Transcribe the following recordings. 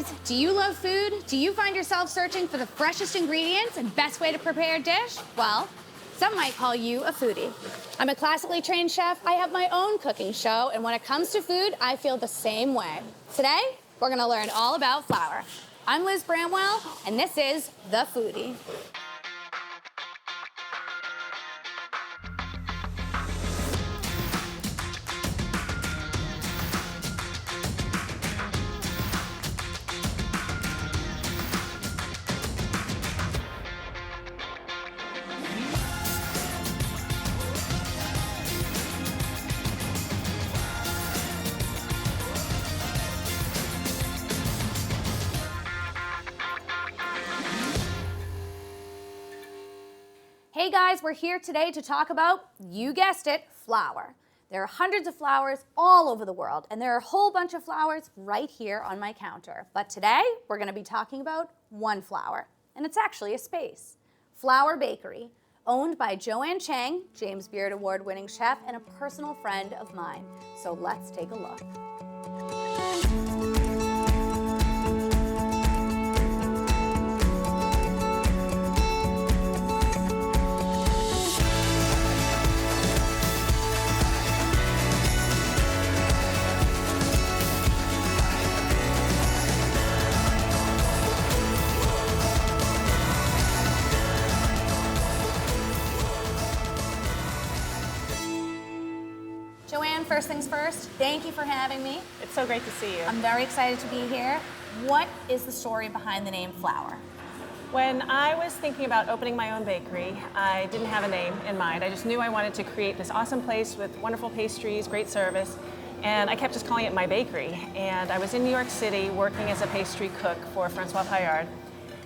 guys, do you love food? Do you find yourself searching for the freshest ingredients and best way to prepare a dish? Well, some might call you a foodie. I'm a classically trained chef. I have my own cooking show, and when it comes to food, I feel the same way. Today, we're gonna learn all about flour. I'm Liz Bramwell, and this is The Foodie. Hey guys, we're here today to talk about, you guessed it, flour. There are hundreds of flours all over the world, and there are a whole bunch of flours right here on my counter. But today, we're gonna be talking about one flour, and it's actually a space. Flour Bakery, owned by Joanne Chang, James Beard Award-winning chef, and a personal friend of mine. So let's take a look. Joanne, first things first, thank you for having me. It's so great to see you. I'm very excited to be here. What is the story behind the name Flour? When I was thinking about opening my own bakery, I didn't have a name in mind. I just knew I wanted to create this awesome place with wonderful pastries, great service, and I kept just calling it my bakery. And I was in New York City working as a pastry cook for Francois Paillard,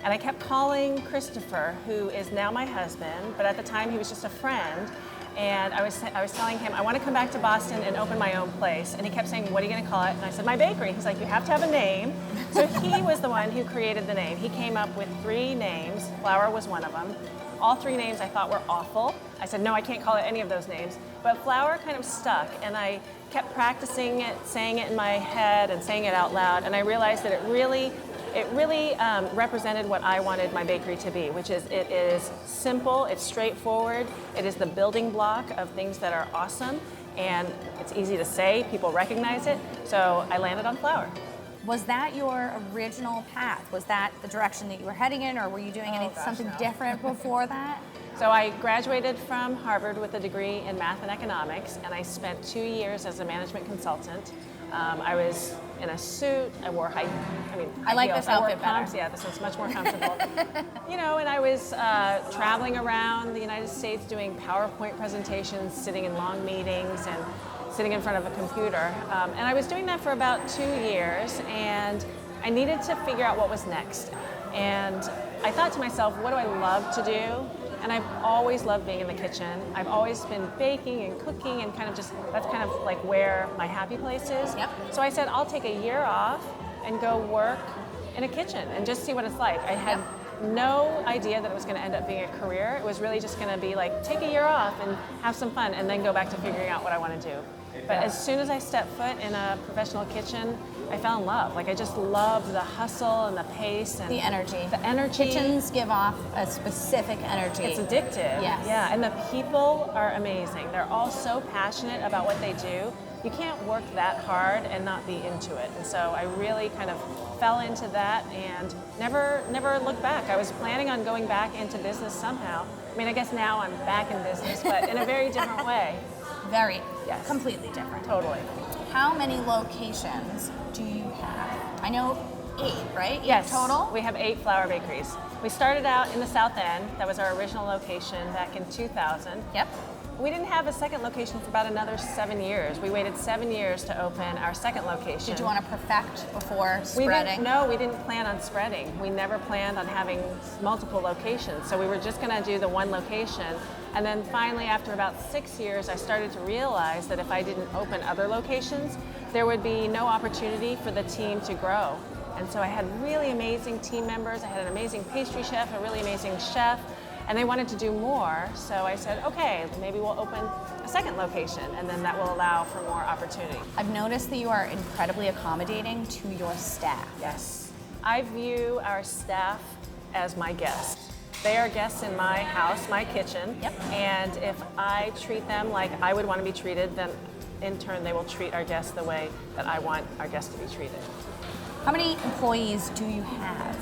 and I kept calling Christopher, who is now my husband, but at the time he was just a friend. And I was telling him, I want to come back to Boston and open my own place. And he kept saying, what are you going to call it? And I said, my bakery. He's like, you have to have a name. So he was the one who created the name. He came up with 3 names. Flour was one of them. All 3 names I thought were awful. I said, no, I can't call it any of those names. But Flour kind of stuck. And I kept practicing it, saying it in my head and saying it out loud. And I realized that it really represented what I wanted my bakery to be, which is it is simple, it's straightforward, it is the building block of things that are awesome, and it's easy to say, people recognize it, so I landed on flour. Was that your original path? Was that the direction that you were heading in, or were you doing something different before that? So I graduated from Harvard with a degree in math and economics, and I spent 2 years as a management consultant. I was in a suit, I wore I like this outfit better. Yeah, this one's much more comfortable. You know, and I was traveling around the United States doing PowerPoint presentations, sitting in long meetings, and sitting in front of a computer. And I was doing that for about 2 years, and I needed to figure out what was next. And I thought to myself, what do I love to do? And I've always loved being in the kitchen. I've always been baking and cooking and that's kind of like where my happy place is. Yep. So I said, I'll take a year off and go work in a kitchen and just see what it's like. I had no idea that it was going to end up being a career. It was really just going to be like, take a year off and have some fun and then go back to figuring out what I want to do. But as soon as I stepped foot in a professional kitchen, I fell in love. Like I just loved the hustle and the pace and the energy. The energy. Kitchens give off a specific energy. It's addictive. Yes. Yeah, and the people are amazing. They're all so passionate about what they do. You can't work that hard and not be into it. And so I really kind of fell into that and never looked back. I was planning on going back into business somehow. I mean, I guess now I'm back in business, but in a very different way. Very, yes. Completely different. Totally. How many locations do you have? I know 8, right? Yes. 8 total? We have 8 flour bakeries. We started out in the South End. That was our original location back in 2000. Yep. We didn't have a second location for about another 7 years. We waited 7 years to open our second location. Did you want to perfect before spreading? We didn't plan on spreading. We never planned on having multiple locations. So we were just going to do the one location. And then finally, after about 6 years, I started to realize that if I didn't open other locations, there would be no opportunity for the team to grow. And so I had really amazing team members. I had an amazing pastry chef, a really amazing chef, and they wanted to do more. So I said, okay, maybe we'll open a second location, and then that will allow for more opportunity. I've noticed that you are incredibly accommodating to your staff. Yes. I view our staff as my guests. They are guests in my house, my kitchen, and if I treat them like I would want to be treated, then in turn they will treat our guests the way that I want our guests to be treated. How many employees do you have?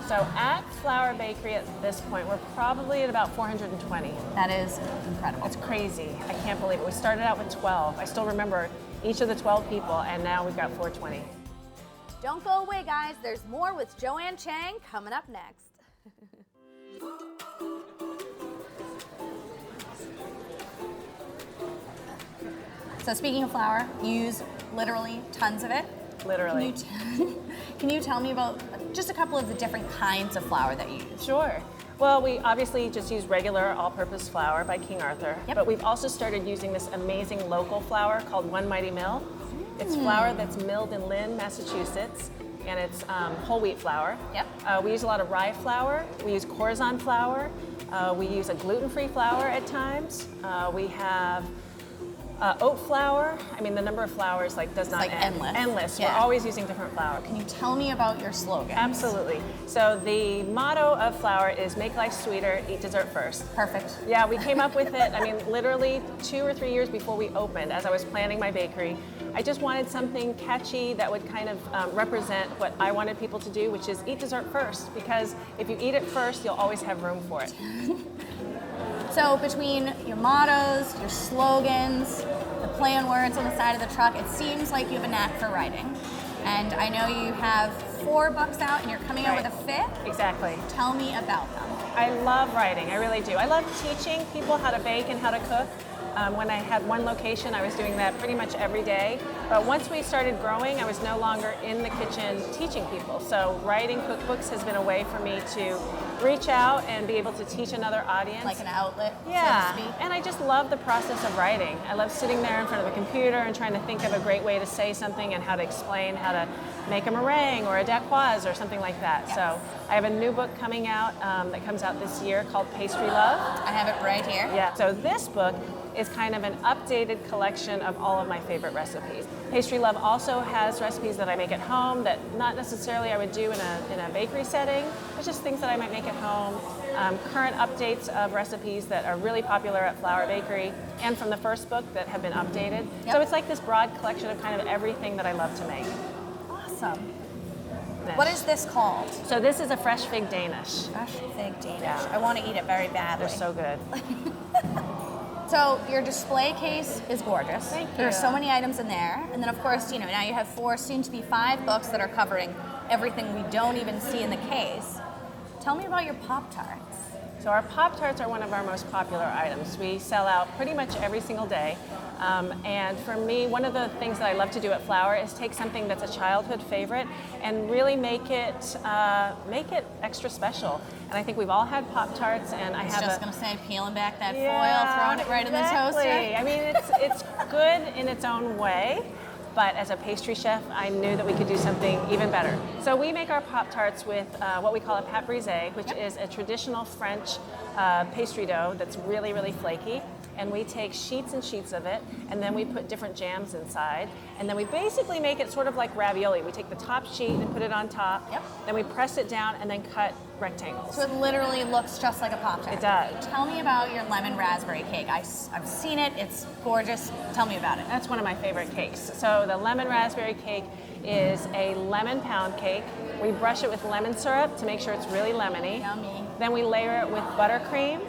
So at Flour Bakery at this point, we're probably at about 420. That is incredible. It's crazy. I can't believe it. We started out with 12. I still remember each of the 12 people, and now we've got 420. Don't go away, guys. There's more with Joanne Chang coming up next. So speaking of flour, you use literally tons of it. Literally. Can you tell me about just a couple of the different kinds of flour that you use? Sure. Well, we obviously just use regular all-purpose flour by King Arthur, but we've also started using this amazing local flour called One Mighty Mill. It's flour that's milled in Lynn, Massachusetts, and it's whole wheat flour. We use a lot of rye flour. We use Corazon flour. We use a gluten-free flour at times. We have oat flour. I mean, the number of flours does not end. Endless. Yeah. We're always using different flour. Can you tell me about your slogan? Absolutely. So the motto of flour is make life sweeter, eat dessert first. Perfect. Yeah, we came up with it, I mean, literally 2 or 3 years before we opened, as I was planning my bakery. I just wanted something catchy that would kind of represent what I wanted people to do, which is eat dessert first, because if you eat it first, you'll always have room for it. So between your mottos, your slogans, the play on words on the side of the truck, it seems like you have a knack for writing. And I know you have 4 books out and you're coming out with a 5th. Exactly. Tell me about them. I love writing, I really do. I love teaching people how to bake and how to cook. When I had one location, I was doing that pretty much every day. But once we started growing, I was no longer in the kitchen teaching people. So writing cookbooks has been a way for me to reach out and be able to teach another audience. Like an outlet, so yeah, to speak. and I just love the process of writing. I love sitting there in front of a computer and trying to think of a great way to say something and how to explain how to make a meringue or a dacquoise or something like that. Yes. So I have a new book coming out that comes out this year called Pastry Love. I have it right here. Yeah. So this book is kind of an updated collection of all of my favorite recipes. Pastry Love also has recipes that I make at home that not necessarily I would do in a bakery setting. It's just things that I might make at home. Current updates of recipes that are really popular at Flour Bakery and from the first book that have been updated. So it's like this broad collection of kind of everything that I love to make. Awesome. What is this called? So this is a fresh fig Danish. Fresh fig Danish. Yeah. I want to eat it very badly. They're so good. So your display case is gorgeous. Thank you. There are so many items in there. And then of course, you know, now you have 4, soon to be 5 books that are covering everything we don't even see in the case. Tell me about your Pop-Tarts. So our Pop-Tarts are one of our most popular items. We sell out pretty much every single day. And for me, one of the things that I love to do at Flour is take something that's a childhood favorite and really make it extra special. And I think we've all had Pop-Tarts, and I have just going to say, peeling back that foil, throwing it right in the toaster. I mean, it's good in its own way. But as a pastry chef, I knew that we could do something even better. So we make our Pop-Tarts with what we call a pâte brisée, which is a traditional French pastry dough that's really, really flaky. And we take sheets and sheets of it, and then we put different jams inside. And then we basically make it sort of like ravioli. We take the top sheet and put it on top. Then we press it down and then cut rectangles. So it literally looks just like a Pop-Tart. It does. Tell me about your lemon raspberry cake. I've seen it. It's gorgeous. Tell me about it. That's one of my favorite cakes. So the lemon raspberry cake is a lemon pound cake. We brush it with lemon syrup to make sure it's really lemony. Yummy. Then we layer it with buttercream,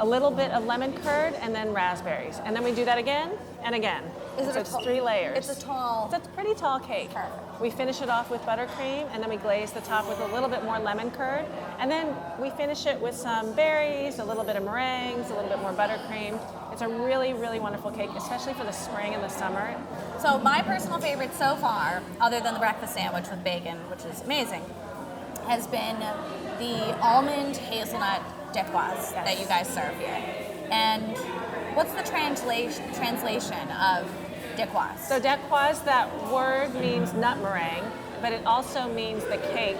a little bit of lemon curd, and then raspberries. And then we do that again and again. So it's 3 layers. It's a pretty tall cake. Perfect. We finish it off with buttercream, and then we glaze the top with a little bit more lemon curd. And then we finish it with some berries, a little bit of meringues, a little bit more buttercream. It's a really, really wonderful cake, especially for the spring and the summer. So my personal favorite so far, other than the breakfast sandwich with bacon, which is amazing, has been the Almond Hazelnut Dip that you guys serve here. And what's the translation of dacquoise? So dacquoise, that word means nut meringue, but it also means the cake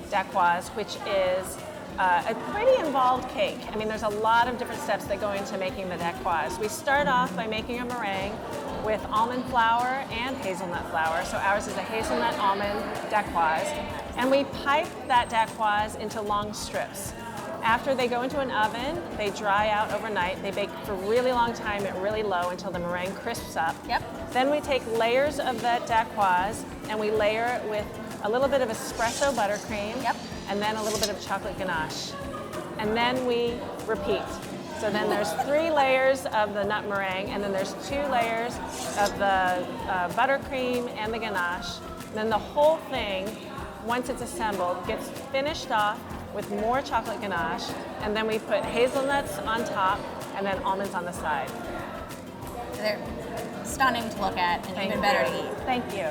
dacquoise, which is a pretty involved cake. I mean, there's a lot of different steps that go into making the dacquoise. We start off by making a meringue with almond flour and hazelnut flour. So ours is a hazelnut almond dacquoise. And we pipe that dacquoise into long strips. After they go into an oven, they dry out overnight. They bake for a really long time at really low until the meringue crisps up. Yep. Then we take layers of that dacquoise and we layer it with a little bit of espresso buttercream. Yep. And then a little bit of chocolate ganache. And then we repeat. So then there's 3 layers of the nut meringue, and then there's 2 layers of the buttercream and the ganache. And then the whole thing, once it's assembled, gets finished off with more chocolate ganache, and then we put hazelnuts on top and then almonds on the side. They're stunning to look at and even better to eat. Thank you.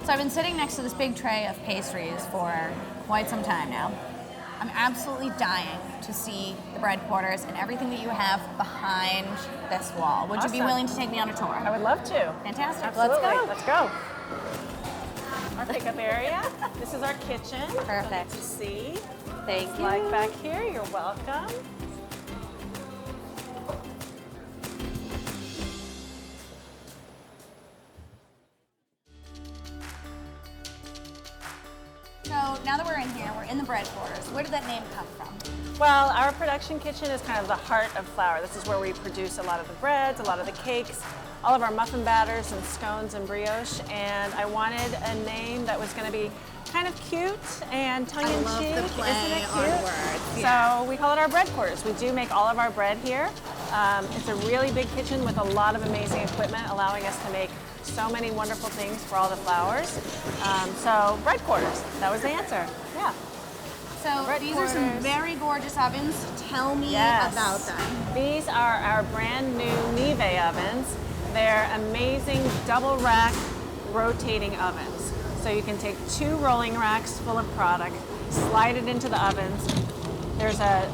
So I've been sitting next to this big tray of pastries for quite some time now. I'm absolutely dying to see the bread quarters and everything that you have behind this wall. Would you be Awesome. willing to take me on a tour? I would love to. Fantastic. Absolutely. Let's go. Let's go. Our pickup area. This is our kitchen. Perfect. To see. Thank you. Like back here, you're welcome. So now that we're in here, we're in the bread quarters. Where did that name come from? Well, our production kitchen is kind of the heart of flour. This is where we produce a lot of the breads, a lot of the cakes, all of our muffin batters and scones and brioche. And I wanted a name that was going to be kind of cute and tongue-in-cheek. I love the play Isn't it on cute? words. Yeah. So we call it our bread quarters. We do make all of our bread here. It's a really big kitchen with a lot of amazing equipment, allowing us to make so many wonderful things for all the flours. So bread quarters, that was the answer. Yeah. So Bread these are some quarters. very gorgeous ovens. Tell me Yes. about them. These are our brand new Neve Ovens. They're amazing double rack rotating ovens. So you can take 2 rolling racks full of product, slide it into the ovens. There's a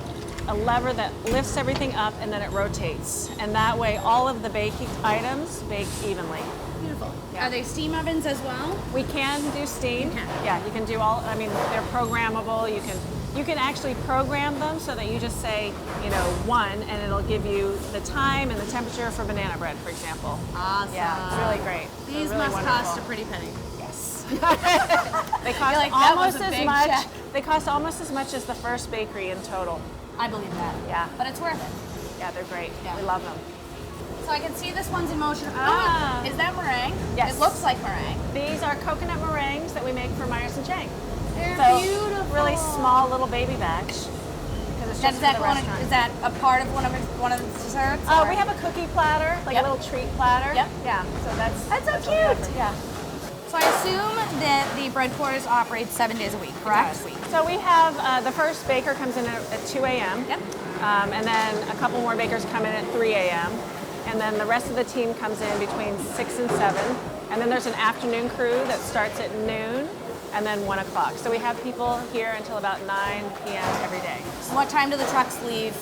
lever that lifts everything up and then it rotates. And that way all of the baking items bake evenly. Beautiful. Yeah. Are they steam ovens as well? We can do steam. You can. Yeah, you can do all, I mean, they're programmable. You can actually program them so that you just say, 1, and it'll give you the time and the temperature for banana bread, for example. Awesome. Yeah, it's really great. These They're really must wonderful. cost a pretty penny. Yes. They cost like, that was almost a as big much. check. They cost almost as much as the first bakery in total. I believe that. Yeah. But it's worth it. Yeah, they're great. Yeah. We love them. So I can see this one's in motion. Ah. Oh, is that meringue? Yes. It looks like meringue. These are coconut meringues that we make for Myers and Chang. They're So beautiful. really small little baby batch. Because it's Now, just does that for the go on restaurant. is that a part of one of the desserts? Oh, or- we have a cookie platter, like Yep. a little treat platter. Yep. Yeah. So that's That's so what we cute. offer. Yeah. So I assume that the bread quarters operate 7 days a week, correct? So we have the first baker comes in at 2 a.m. Yep. And then a couple more bakers come in at 3 a.m. And then the rest of the team comes in between 6 and 7. And then there's an afternoon crew that starts at noon and then 1 o'clock. So we have people here until about 9 p.m. every day. So what time do the trucks leave?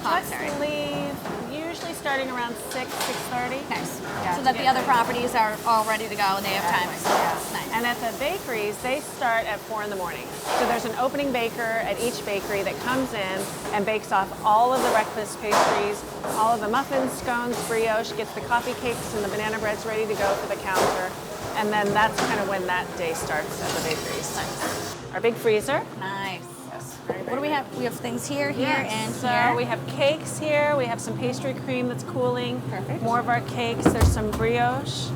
Trucks Commissary? leave usually starting around 6:30. Nice. Yeah, So to that get the other ready. properties are all ready to go and they have time. Yeah. Nice. And at the bakeries, they start at 4 in the morning. So there's an opening baker at each bakery that comes in and bakes off all of the breakfast pastries, all of the muffins, scones, brioche, gets the coffee cakes and the banana breads ready to go for the counter. And then that's kind of when that day starts at the bakeries. Nice. Our big freezer. Nice. Yes. What do we have? We have things here, and So here. we have cakes here. We have some pastry cream that's cooling. Perfect. More of our cakes. There's some brioche.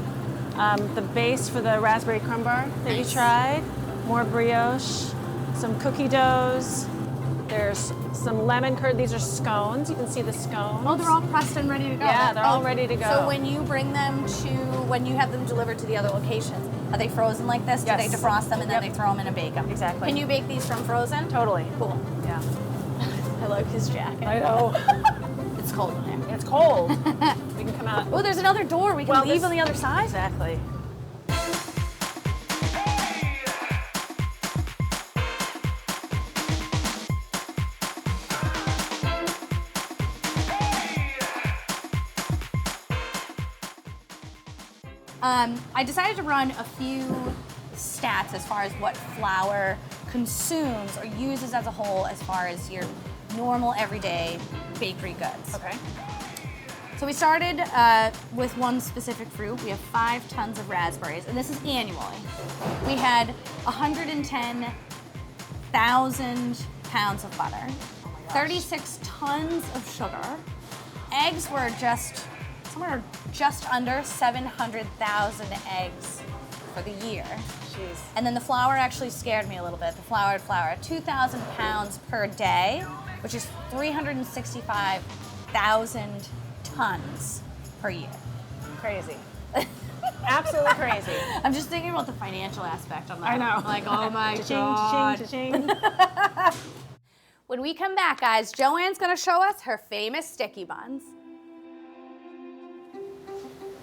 The base for the raspberry crumb bar that you Nice. tried. More brioche. Some cookie doughs. There's some lemon curd. These are scones. You can see the scones. Oh, they're all pressed and ready to go. Yeah, they're all Oh, ready to go. So when you bring them when you have them delivered to the other locations, are they frozen like this? Yes. Do they defrost them and then Yep. they throw them in and bake them? Exactly. Can you bake these from frozen? Totally. Cool. Yeah. I like his jacket. I know. It's cold in there. It's cold. We can come out. Oh, there's another door. We can Well, leave this- on the other side. Exactly. I decided to run a few stats as far as what flour consumes or uses as a whole as far as your normal everyday bakery goods. Okay. So we started with one specific fruit. We have 5 tons of raspberries, and this is annually. We had 110,000 pounds of butter, 36 tons of sugar. Eggs were somewhere just under 700,000 eggs for the year. Jeez. And then the flour actually scared me a little bit. The flour, 2,000 pounds per day, which is 365,000 tons per year. Crazy. Absolutely crazy. I'm just thinking about the financial aspect on that. I know. Like, oh my Cha-ching, God. cha-ching, When we come back, guys, Joanne's gonna show us her famous sticky buns.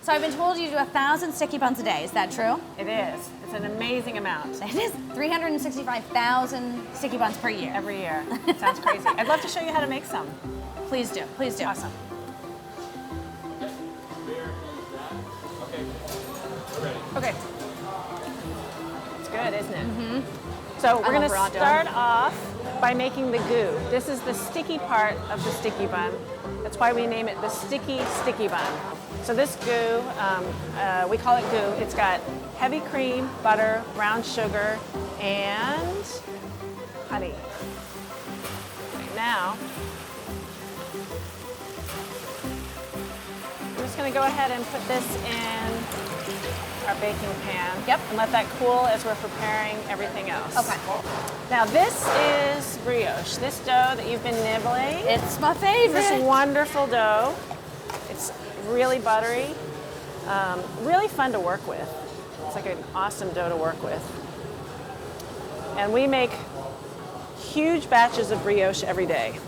So I've been told you do 1,000 sticky buns a day. Is that true? It is. It's an amazing amount. It is 365,000 sticky buns per year. Every year. It sounds crazy. I'd love to show you how to make some. Please do. Please do. Awesome. Okay. It's good, isn't it? Mm-hmm. So we're going to start off by making the goo. This is the sticky part of the sticky bun. That's why we name it the sticky bun. So this goo, we call it goo. It's got heavy cream, butter, brown sugar, and honey. Okay, now, I'm just going to go ahead and put this in our baking pan. Yep. And let that cool as we're preparing everything else. Okay. Now this is brioche. This dough that you've been nibbling. It's my favorite. This wonderful dough. It's really buttery, really fun to work with. It's like an awesome dough to work with. And we make huge batches of brioche every day.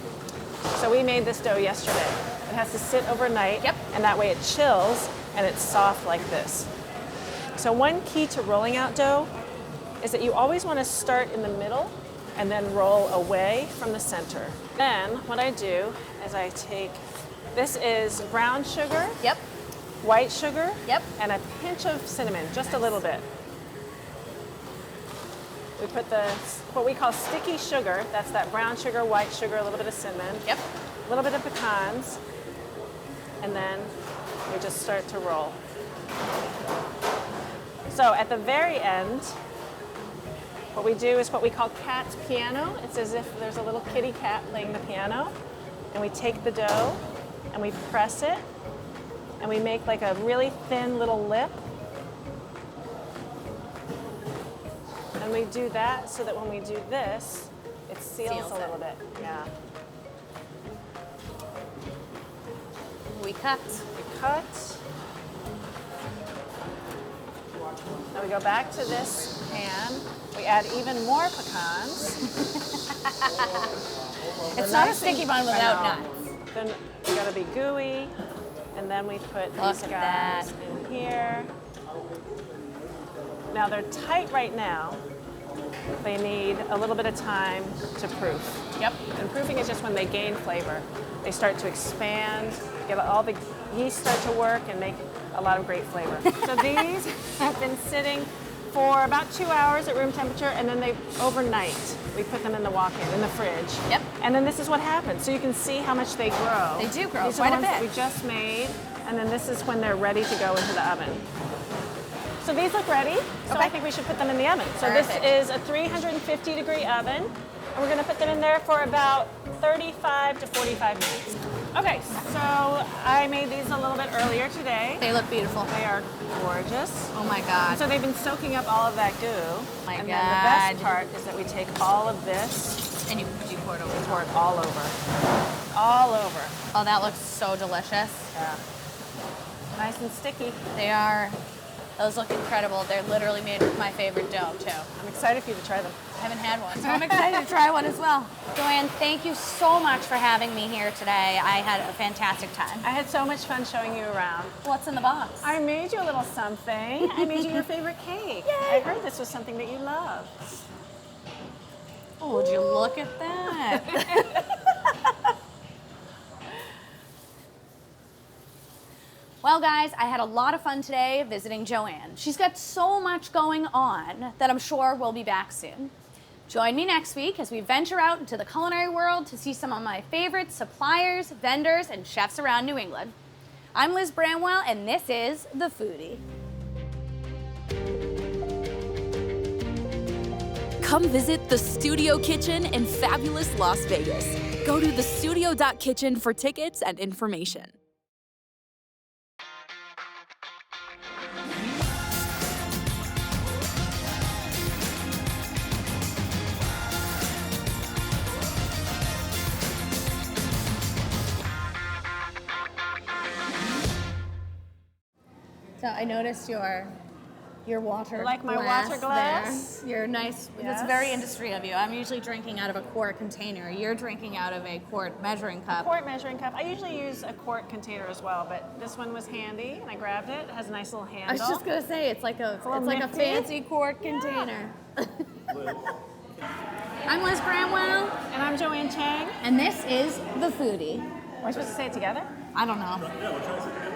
So we made this dough yesterday. It has to sit overnight, Yep. and that way it chills and it's soft like this. So one key to rolling out dough is that you always want to start in the middle and then roll away from the center. Then what I do is I take, this is brown sugar, Yep. white sugar, Yep. and a pinch of cinnamon, just a little bit. We put what we call sticky sugar, that's that brown sugar, white sugar, a little bit of cinnamon, Yep. a little bit of pecans, and then we just start to roll. So at the very end, what we do is what we call cat's piano. It's as if there's a little kitty cat playing the piano, and we take the dough and we press it, and we make like a really thin little lip. And we do that so that when we do this, it seals a little bit. Yeah. We cut. We cut. Now we go back to this pan. We add even more pecans. It's not a sticky bun without nuts. Then it's got to be gooey, and then we put these at guys that. in here. Now they're tight right now. They need a little bit of time to proof. Yep. And proofing is just when they gain flavor. They start to expand, get all the yeast start to work, and make a lot of great flavor. So these have been sitting for about 2 hours at room temperature, and then overnight we put them in the walk-in, in the fridge. Yep. And then this is what happens. So you can see how much they grow. They do grow These are quite a ones bit. we just made, and then this is when they're ready to go into the oven. So these look ready, so Okay. I think we should put them in the oven. So Perfect. this is a 350-degree oven, and we're going to put them in there for about 35 to 45 minutes. Okay, so I made these a little bit earlier today. They look beautiful. They are gorgeous. Oh my God. So they've been soaking up all of that goo. My and God. then the best part is that we take all of this And you pour it over. and pour it all over. All over. Oh, that looks so delicious. Yeah. Nice and sticky. They are. Those look incredible. They're literally made with my favorite dough, too. I'm excited for you to try them. I haven't had one, so I'm excited to try one as well. Joanne, thank you so much for having me here today. I had a fantastic time. I had so much fun showing you around. What's in the box? I made you a little something. I made you your favorite cake. Yay. I heard this was something that you love. Oh, would you look at that? Well, guys, I had a lot of fun today visiting Joanne. She's got so much going on that I'm sure we'll be back soon. Join me next week as we venture out into the culinary world to see some of my favorite suppliers, vendors, and chefs around New England. I'm Liz Bramwell, and this is The Foodie. Come visit the Studio Kitchen in fabulous Las Vegas. Go to thestudio.kitchen for tickets and information. So I noticed your water Like my glass water glass? there. You're nice. Yes. It's very industry of you. I'm usually drinking out of a quart container. You're drinking out of a quart measuring cup. Quart measuring cup. I usually use a quart container as well, but this one was handy, and I grabbed it. It has a nice little handle. I was just gonna say it's like a little nifty. fancy quart container. I'm Liz Bramwell, And I'm Joanne Chang. and this is The Foodie. We're supposed to say it together? I don't know.